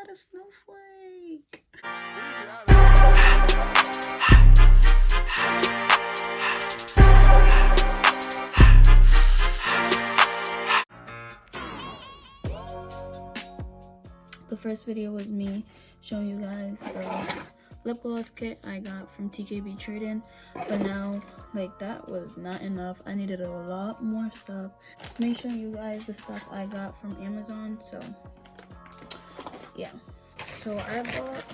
got a snowflake. The first video was me showing you guys the lip gloss kit I got from TKB Trading, but now like that was not enough. I needed a lot more stuff. Let me show you guys the stuff I got from Amazon. So yeah, so I bought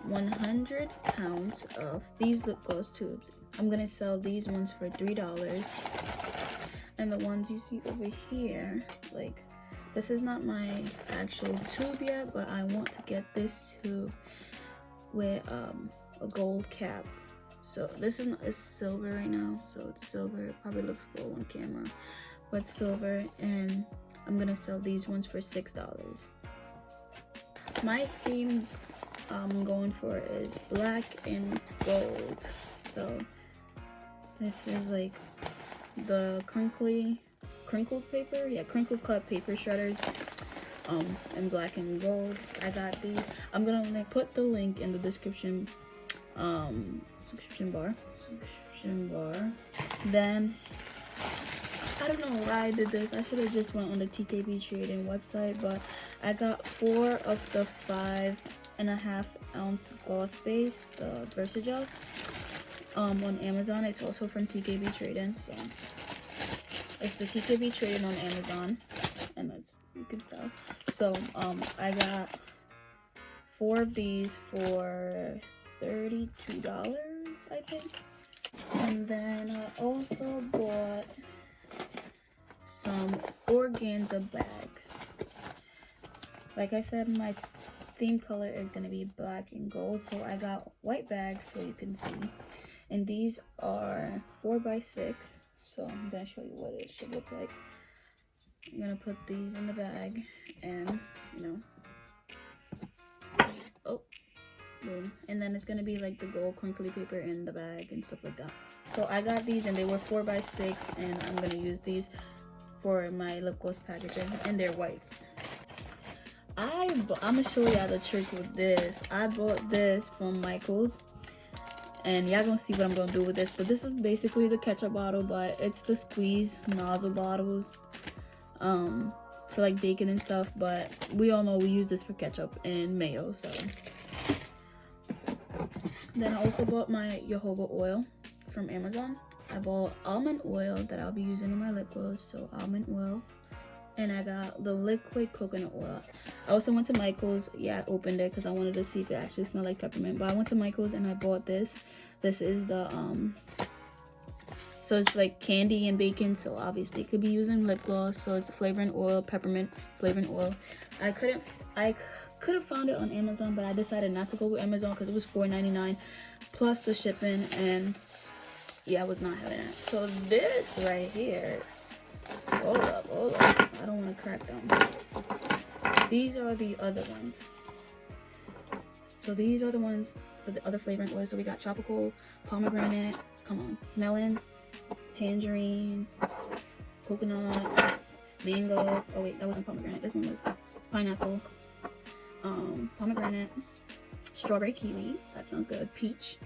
100 pounds of these lip gloss tubes. I'm gonna sell these ones for $3, and the ones you see over here, like, this is not my actual tube yet, but I want to get this tube with a gold cap. So this is it's silver right now, so it's silver. It probably looks gold on camera, but it's silver, and I'm gonna sell these ones for $6. My theme I'm going for is black and gold. So this is like the crinkled paper, yeah, crinkled cut paper shredders, in black and gold. I got these. I'm gonna put the link in the description bar. Then I don't know why I did this. I should have just went on the TKB Trading website, but I got 4 of the 5.5 ounce gloss base, the Versagel, on Amazon. It's also from TKB Trading, so it's the TKB Trading on Amazon, and that's, you can tell. So I got 4 of these for $32, I think. And then I also bought some Organza bags. Like I said, my theme color is gonna be black and gold, so I got white bags so you can see. And these are 4x6. So I'm gonna show you what it should look like. I'm gonna put these in the bag, and oh, boom. And then it's gonna be like the gold crinkly paper in the bag and stuff like that. So I got these, and they were 4x6, and I'm gonna use these for my lip gloss packaging, and they're white. I'm gonna show y'all the trick with this. I bought this from Michael's, and y'all gonna see what I'm gonna do with this. But this is basically the ketchup bottle, but it's the squeeze nozzle bottles for like bacon and stuff. But we all know we use this for ketchup and mayo. So then I also bought my jojoba oil from Amazon. I bought almond oil that I'll be using in my lip gloss, so almond oil. And I got the liquid coconut oil. I also went to Michael's. Yeah, I opened it because I wanted to see if it actually smelled like peppermint. But I went to Michael's and I bought this. This is the so it's like candy and bacon, so obviously it could be used in lip gloss. So it's flavoring oil, peppermint flavoring oil. I could have found it on Amazon, but I decided not to go with Amazon because it was $4.99 plus the shipping, and yeah, I was not having it. So this right here, hold up, I don't want to crack them. These are the other ones. So these are the ones with the other flavoring oils. So we got tropical, pomegranate, melon, tangerine, coconut, mango. Oh wait, that wasn't pomegranate. This one was pineapple, pomegranate, strawberry kiwi. That sounds good. Peach,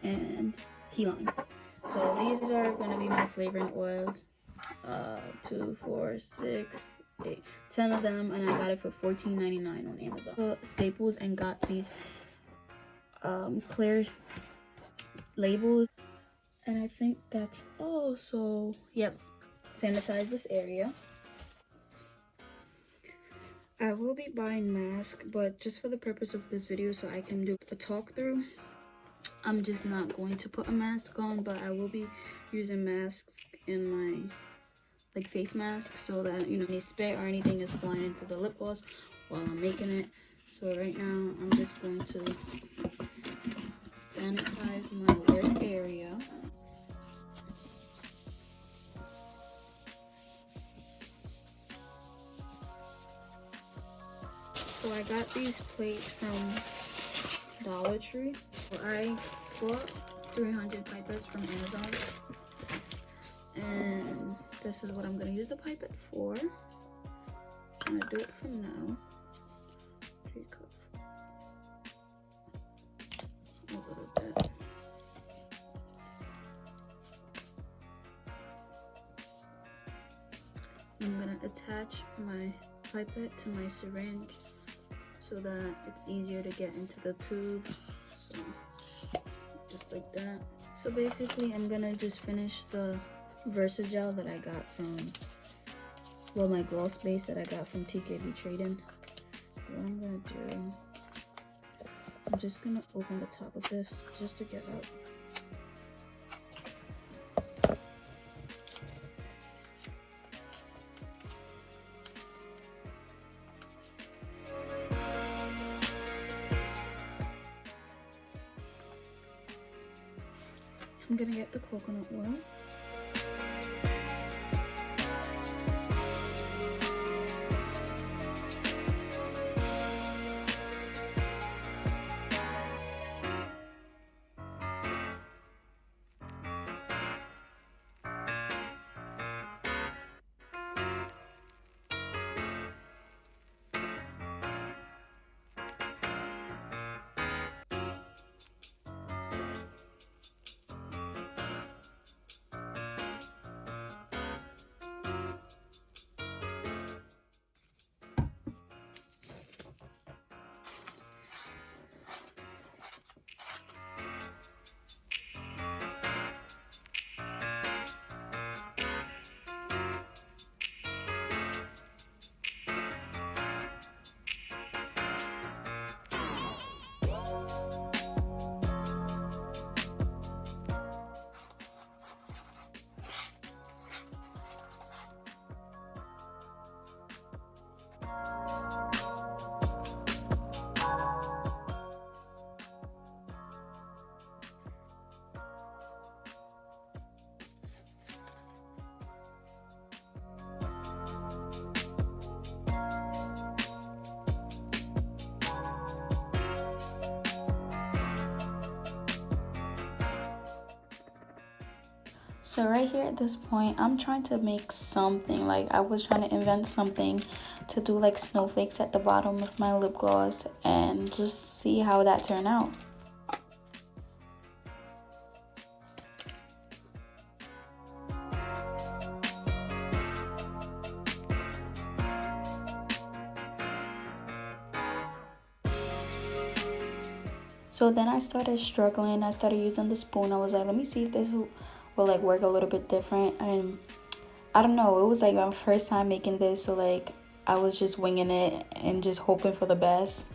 and key lime. So these are gonna be my flavoring oils. 2, 4, 6, 8, 10 of them, and I got it for $14.99 on Amazon. So Staples and got these clear labels, and I think that's all. So yep, sanitize this area. I will be buying masks, but just for the purpose of this video, so I can do a talk through, I'm just not going to put a mask on, but I will be using masks in my face mask, so that any spit or anything is flying into the lip gloss while I'm making it. So right now I'm just going to sanitize my work area. So I got these plates from Dollar Tree. So I bought 300 pipettes from Amazon, and this is what I'm gonna use the pipette for. I'm gonna do it for now. crease cuff. A little bit. I'm gonna attach my pipette to my syringe so that it's easier to get into the tube. So just like that. So basically I'm gonna just finish the Versagel that I got from, well, my gloss base that I got from TKB Trading. What I'm gonna do, I'm just gonna open the top of this just to get out. I'm gonna get the coconut oil. So right here at this point, I'm trying to make something. Like, I was trying to invent something to do like snowflakes at the bottom of my lip gloss and just see how that turned out. So then I started struggling. I started using the spoon. I was like, let me see if this will like work a little bit different. And I don't know, it was like my first time making this, so like I was just winging it and just hoping for the best.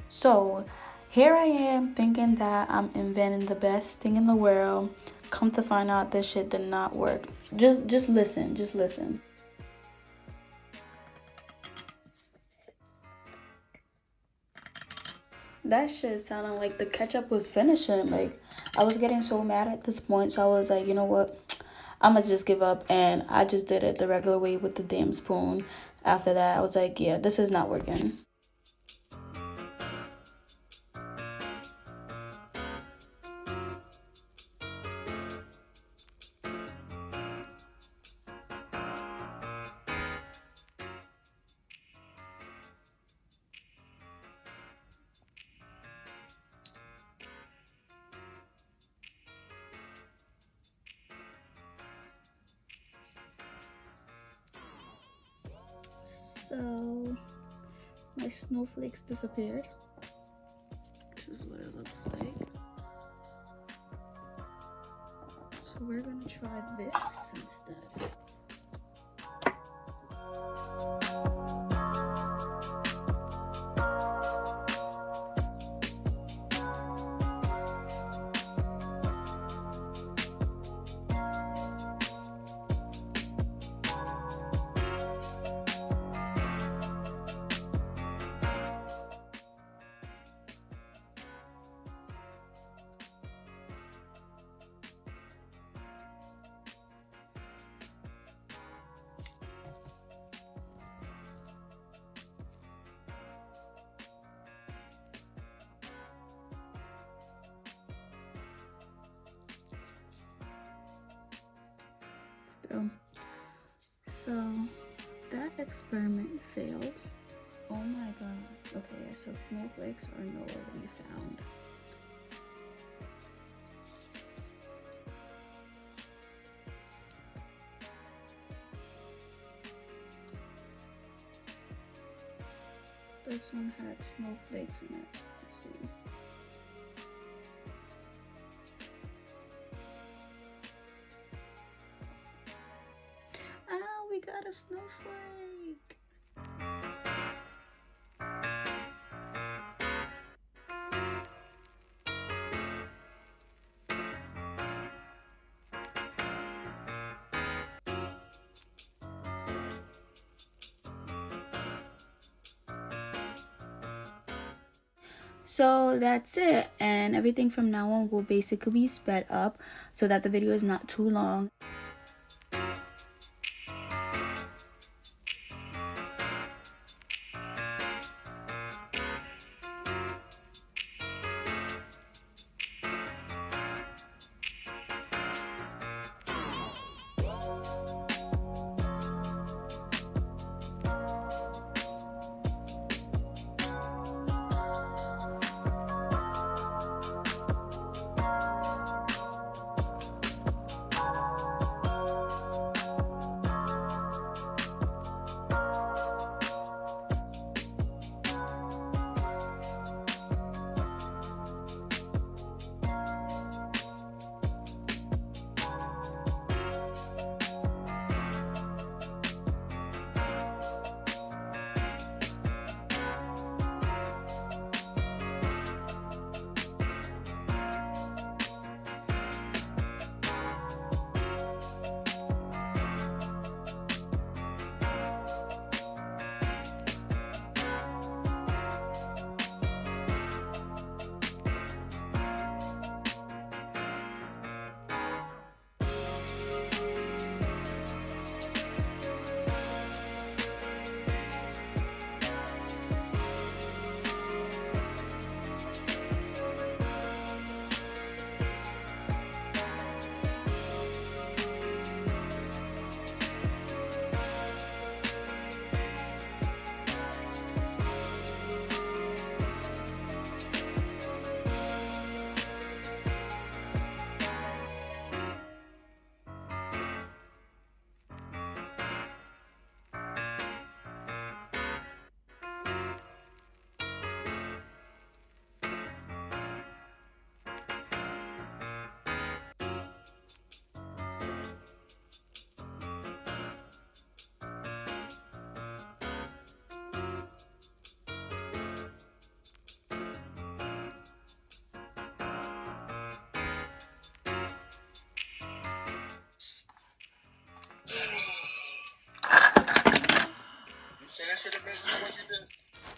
So here I am thinking that I'm inventing the best thing in the world. Come to find out, this shit did not work. Just listen. That shit sounded like the ketchup was finishing. Like, I was getting so mad at this point, so I was like, you know what, I'ma just give up. And I just did it the regular way with the damn spoon. After that, I was like, yeah, this is not working. So my snowflakes disappeared. This is what it looks like. So we're gonna try this instead. Still. So that experiment failed. Oh my god. Okay, so snowflakes are nowhere to be found. This one had snowflakes in it, so let's see. Oh, we got a snowflake! So that's it, and everything from now on will basically be sped up so that the video is not too long.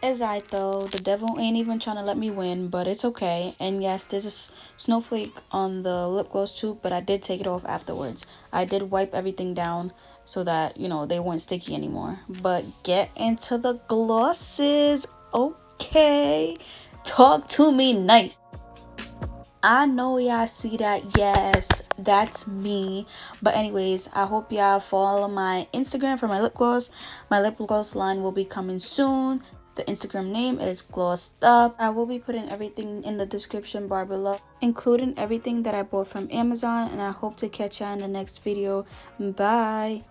It's alright though, the devil ain't even trying to let me win, but it's okay. And yes, there's a snowflake on the lip gloss tube, but I did take it off afterwards. I did wipe everything down so that, you know, they weren't sticky anymore. But get into the glosses, okay? Talk to me nice. I know y'all see that. Yes, that's me. But anyways, I hope y'all follow my Instagram for my lip gloss. My lip gloss line will be coming soon. The Instagram name is Glossed Up. I will be putting everything in the description bar below, including everything that I bought from Amazon. And I hope to catch y'all in the next video. Bye.